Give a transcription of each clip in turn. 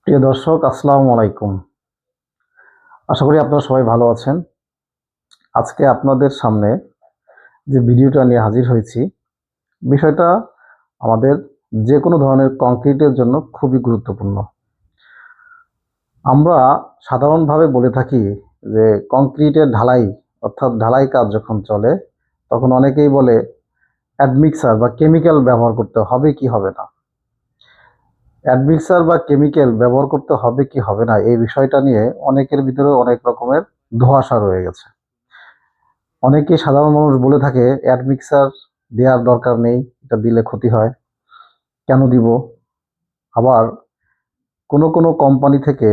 প্রিয় দর্শক, আসসালামু আলাইকুম। আশা করি আপনারা সবাই ভালো আছেন। আজকে আপনাদের সামনে যে ভিডিওটা নিয়ে হাজির হয়েছি, বিষয়টা আমাদের যে কোনো ধরনের কংক্রিটের জন্য খুবই গুরুত্বপূর্ণ। আমরা সাধারণভাবে বলে থাকি যে কংক্রিটের ঢালাই অর্থাৎ ঢালাই কাজ যখন চলে তখন অনেকেই বলে অ্যাডমিক্সার বা কেমিক্যাল ব্যবহার করতে হবে কি হবে না। অ্যাডমিক্সার বা কেমিক্যাল ব্যবহার করতে হবে কি হবে না এই বিষয়টা নিয়ে অনেকের ভিতরে অনেক রকমের ধোঁয়াশা রয়ে গেছে। অনেকে সাধারণ মানুষ বলে থাকে অ্যাডমিক্সার দেওয়ার দরকার নেই, এটা দিলে ক্ষতি হয়, কেন দিব? আবার কোনো কোনো কোম্পানি থেকে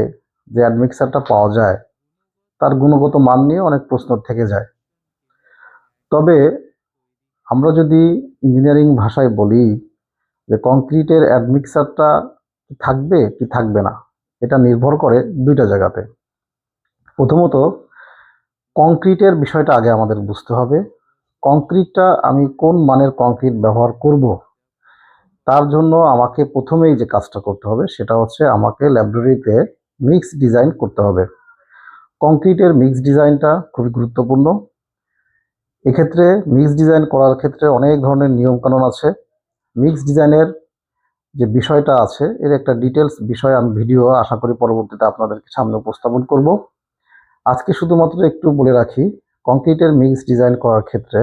যে অ্যাডমিক্সারটা পাওয়া যায় তার গুণগত মান নিয়ে অনেক প্রশ্ন থেকে যায়। তবে আমরা যদি ইঞ্জিনিয়ারিং ভাষায় বলি যে কংক্রিটের অ্যাডমিক্সারটা থাকবে কি থাকবে না, এটা নির্ভর করে দুইটা জায়গাতে। প্রথমত, কংক্রিটের বিষয়টা আগে আমাদের বুঝতে হবে। কংক্রিটটা আমি কোন মানের কংক্রিট ব্যবহার করব, তার জন্য আমাকে প্রথমেই যে কাজটা করতে হবে সেটা হচ্ছে আমাকে ল্যাবরেটরিতে মিক্স ডিজাইন করতে হবে। কংক্রিটের মিক্স ডিজাইনটা খুবই গুরুত্বপূর্ণ। এক্ষেত্রে মিক্স ডিজাইন করার ক্ষেত্রে অনেক ধরনের নিয়মকানুন আছে। মিক্স ডিজাইনের যে বিষয়টা আছে এর একটা ডিটেলস বিষয় আমি ভিডিও আশা করি পরবর্তীতে আপনাদেরকে সামনে উপস্থাপন করব। আজকে শুধুমাত্র একটু বলে রাখি, কংক্রিটের মিক্স ডিজাইন করার ক্ষেত্রে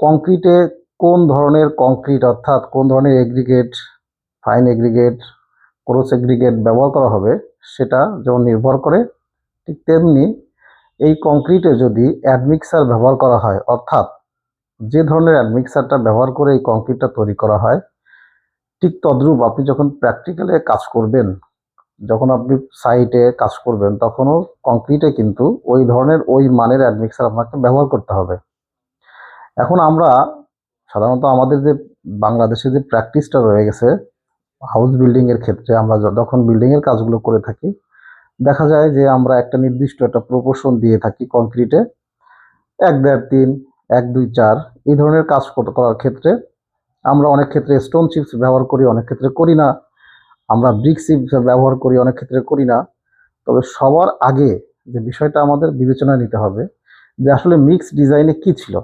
কংক্রিটে কোন ধরনের কংক্রিট অর্থাৎ কোন ধরনের এগ্রিগেট, ফাইন এগ্রিগেট, কোরস এগ্রিগেট ব্যবহার করা হবে সেটা যেমন নির্ভর করে, ঠিক তেমনি এই কংক্রিটে যদি অ্যাডমিক্সার ব্যবহার করা হয় অর্থাৎ যে ধরনের অ্যাডমিক্সারটা ব্যবহার করে এই কংক্রিটটা তৈরি করা হয় ঠিক তদ্রূপ আপনি যখন প্র্যাকটিক্যালে কাজ করবেন, যখন আপনি সাইটে কাজ করবেন তখনও কংক্রিটে কিন্তু ওই ধরনের ওই মানের অ্যাডমিক্সার আপনাকে ব্যবহার করতে হবে। এখন আমরা সাধারণত আমাদের যে বাংলাদেশে যে প্র্যাকটিসটা রয়ে গেছে হাউস বিল্ডিং এর ক্ষেত্রে, আমরা যখন বিল্ডিং এর কাজগুলো করে থাকি দেখা যায় যে আমরা একটা নির্দিষ্ট একটা প্রপোর্শন দিয়ে থাকি কংক্রিটে, 1, 1.5, 3, 1, 2, 4 এই ধরনের কাজ করার ক্ষেত্রে আমরা অনেক ক্ষেত্রে স্টোন চিপস ব্যবহার করি, অনেক ক্ষেত্রে করি না। আমরা ব্রিক চিপস ব্যবহার করি, অনেক ক্ষেত্রে করি না। তবে সবার আগে যে বিষয়টা আমাদের বিবেচনায় নিতে হবে যে আসলে মিক্স ডিজাইনে কি ছিল।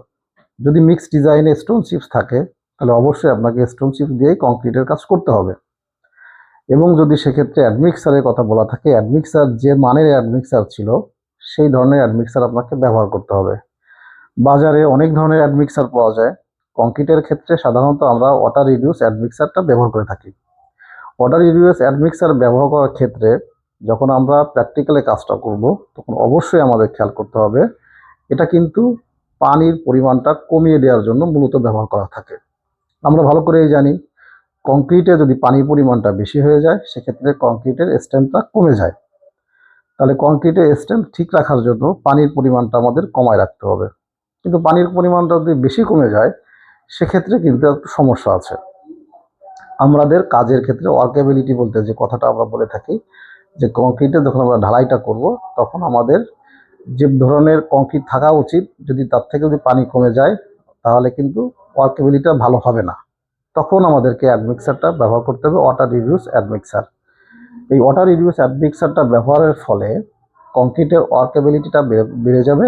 যদি মিক্স ডিজাইনে স্টোন চিপস থাকে তাহলে অবশ্যই আপনাকে স্টোন চিপস দিয়েই কংক্রিটের কাজ করতে হবে। এবং যদি সেক্ষেত্রে অ্যাডমিক্সারের কথা বলা থাকে, অ্যাডমিক্সার যে মানের অ্যাডমিক্সার ছিল সেই ধরনের অ্যাডমিক্সার আপনাকে ব্যবহার করতে হবে। বাজারে অনেক ধরনের অ্যাডমিক্সার পাওয়া যায়। কংক্রিটের ক্ষেত্রে সাধারণত আমরা ওয়াটার রিডিউস অ্যাডমিক্সারটা ব্যবহার করে থাকি। ওয়াটার রিডিউস অ্যাডমিক্সার ব্যবহার করার ক্ষেত্রে যখন আমরা প্র্যাকটিক্যালে কাজটা করব তখন অবশ্যই আমাদের খেয়াল করতে হবে এটা কিন্তু পানির পরিমাণটা কমিয়ে দেওয়ার জন্য মূলত ব্যবহার করা থাকে। আমরা ভালো করেই জানি কংক্রিটে যদি পানির পরিমাণটা বেশি হয়ে যায় সেক্ষেত্রে কংক্রিটের স্ট্রেংথটা কমে যায়। তাহলে কংক্রিটের স্ট্রেংথ ঠিক রাখার জন্য পানির পরিমাণটা আমাদের কমায় রাখতে হবে। কিন্তু পানির পরিমাণটা যদি বেশি কমে যায় সেক্ষেত্রে কিন্তু একটু সমস্যা আছে। আমাদের কাজের ক্ষেত্রে ওয়ার্কেবিলিটি বলতে যে কথাটা আমরা বলে থাকি যে কংক্রিটে যখন আমরা ঢালাইটা করব তখন আমাদের যে ধরনের কংক্রিট থাকা উচিত যদি তার থেকে যদি পানি কমে যায় তাহলে কিন্তু ওয়ার্কেবিলিটিটা ভালো হবে না। তখন আমাদেরকে অ্যাডমিক্সারটা ব্যবহার করতে হবে, ওয়াটার রিডিউস অ্যাডমিক্সার। এই ওয়াটার রিডিউস অ্যাডমিক্সারটা ব্যবহারের ফলে কংক্রিটের ওয়ার্কেবিলিটিটা বেড়ে যাবে,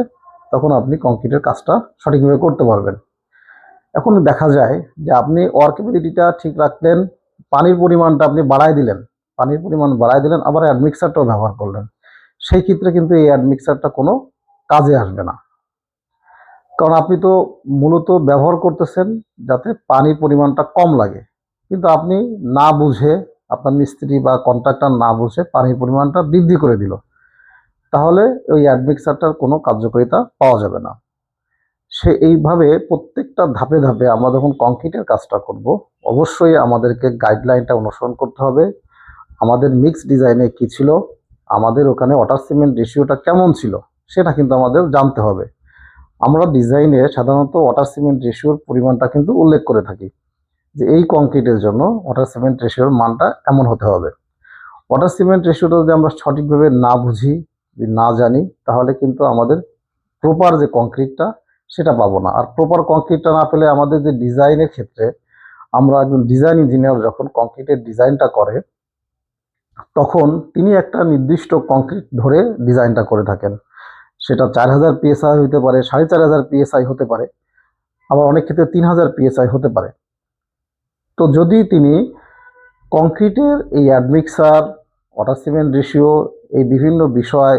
তখন আপনি কংক্রিটের কাজটা সঠিকভাবে করতে পারবেন। এখন দেখা যায় যে আপনি ওয়ার্কেবিলিটিটা ঠিক রাখলেন, পানির পরিমাণটা আপনি বাড়ায় দিলেন, পানির পরিমাণ বাড়ায় দিলেন, আবার অ্যাডমিক্সারটাও ব্যবহার করলেন। সেই ক্ষেত্রে কিন্তু এই অ্যাডমিক্সারটা কোনো কাজে আসবে না। কারণ আপনি তো মূলত ব্যবহার করতেছেন যাতে পানির পরিমাণটা কম লাগে, কিন্তু আপনি না বুঝে, আপনার মিস্ত্রি বা কন্ট্রাক্টর না বুঝে পানির পরিমাণটা বৃদ্ধি করে দিল, তাহলে ওই অ্যাডমিক্সারটার কোনো কার্যকারিতা পাওয়া যাবে না। সে এইভাবে প্রত্যেকটা ধাপে ধাপে আমরা যখন কংক্রিটের কাজটা করব অবশ্যই আমাদেরকে গাইডলাইনটা অনুসরণ করতে হবে। আমাদের মিক্স ডিজাইনে কি ছিল, আমাদের ওখানে ওয়াটার সিমেন্ট রেশিওটা কেমন ছিল সেটা কিন্তু আমাদের জানতে হবে। আমরা ডিজাইনে সাধারণত ওয়াটার সিমেন্ট রেশিওর পরিমাণটা কিন্তু উল্লেখ করে থাকি যে এই কংক্রিটের জন্য ওয়াটার সিমেন্ট রেশিওর মানটা এমন হতে হবে। ওয়াটার সিমেন্ট রেশিওটা যদি আমরা সঠিকভাবে না বুঝি, যদি না জানি, তাহলে কিন্তু আমাদের প্রপার যে কংক্রিটটা সেটা পাবো না। আর প্রপার কংক্রিটটা না পেলে আমাদের যে ডিজাইনের ক্ষেত্রে আমরা একজন ডিজাইন ইঞ্জিনিয়ার যখন কংক্রিটের ডিজাইনটা করে তখন তিনি একটা নির্দিষ্ট কংক্রিট ধরে ডিজাইনটা করে থাকেন। সেটা 4000 PSI হতে পারে, 4500 PSI হতে পারে, আবার অনেক ক্ষেত্রে 3000 PSI হতে পারে। তো যদি তিনি কংক্রিটের এই অ্যাডমিক্সার, ওয়াটার সিমেন্ট রেশিও, এই বিভিন্ন বিষয়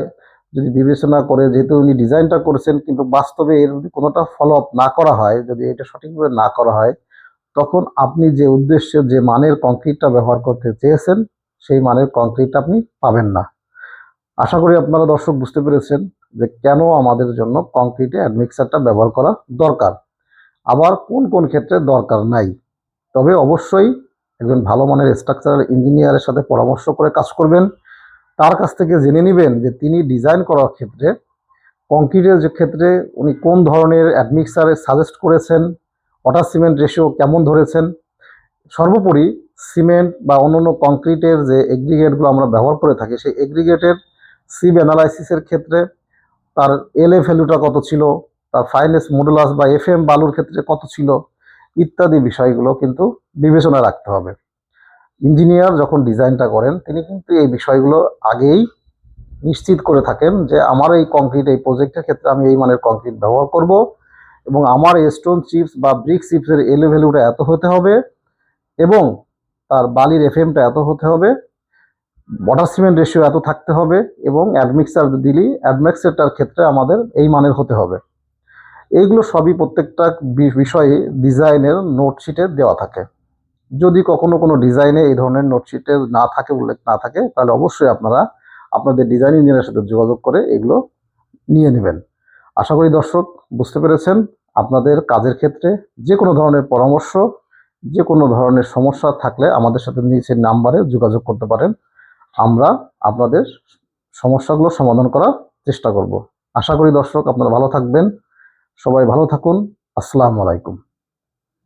যদি বিবেচনা করে, যেহেতু উনি ডিজাইনটা করেছেন কিন্তু বাস্তবে এর যদি কোনোটা ফলো আপ না করা হয়, যদি এটা সঠিকভাবে না করা হয়, তখন আপনি যে উদ্দেশ্যে যে মানের কংক্রিটটা ব্যবহার করতে চেয়েছেন সেই মানের কংক্রিটটা আপনি পাবেন না। আশা করি আপনারা দর্শক বুঝতে পেরেছেন যে কেন আমাদের জন্য কংক্রিটে অ্যাডমিক্সারটা ব্যবহার করা দরকার, আবার কোন কোন ক্ষেত্রে দরকার নাই। তবে অবশ্যই একজন ভালো মানের স্ট্রাকচারাল ইঞ্জিনিয়ারের সাথে পরামর্শ করে কাজ করবেন। তার কাছ থেকে জেনে নেবেন যে তিনি ডিজাইন করার ক্ষেত্রে কংক্রিটের যে ক্ষেত্রে উনি কোন ধরনের অ্যাডমিক্সারে সাজেস্ট করেছেন, ওয়াটার সিমেন্ট রেশিও কেমন ধরেছেন। সর্বোপরি সিমেন্ট বা অন্যান্য কংক্রিটের যে এগ্রিগেটগুলো আমরা ব্যবহার করে থাকি, সেই এগ্রিগেটের সিব অ্যানালাইসিসের ক্ষেত্রে তার এলএ ভ্যালুটা কত ছিল, তার ফাইনেস মডুলাস বা এফএম বালুর ক্ষেত্রে কত ছিল, ইত্যাদি বিষয়গুলো কিন্তু বিবেচনায় রাখতে হবে। ইঞ্জিনিয়ার যখন ডিজাইনটা করেন তিনি কিন্তু এই বিষয়গুলো আগেই নিশ্চিত করে থাকেন যে আমার এই কংক্রিট, এই প্রজেক্টের ক্ষেত্রে আমি এই মানের কংক্রিট ব্যবহার করব এবং আমার স্টোন চিপস বা ব্রিক চিপসের এলএ ভ্যালুটা এত হতে হবে এবং তার বালির এফএমটা এত হতে হবে, ওয়াটার সিমেন্ট রেশিও এত থাকতে হবে এবং অ্যাডমিক্সার দিলি অ্যাডমিক্সারটার ক্ষেত্রে আমাদের এই মানের হতে হবে। এইগুলো সবই প্রত্যেকটা বিষয়ে ডিজাইনের নোটশিটে দেওয়া থাকে। যদি কখনো কোনো ডিজাইনে এই ধরনের নোটশিটে না থাকে, উল্লেখ না থাকে, তাহলে অবশ্যই আপনারা আপনাদের ডিজাইন ইঞ্জিনিয়ারের সাথে যোগাযোগ করে এগুলো নিয়ে নেবেন। আশা করি দর্শক বুঝতে পেরেছেন। আপনাদের কাজের ক্ষেত্রে যে কোনো ধরনের পরামর্শ, যে কোনো ধরনের সমস্যা থাকলে আমাদের সাথে নিচের নাম্বারে যোগাযোগ করতে পারেন। আমরা আপনাদের সমস্যাগুলো সমাধান করার চেষ্টা করব। আশা করি দর্শক আপনারা ভালো থাকবেন। সবাই ভালো থাকুন। আসসালামু আলাইকুম।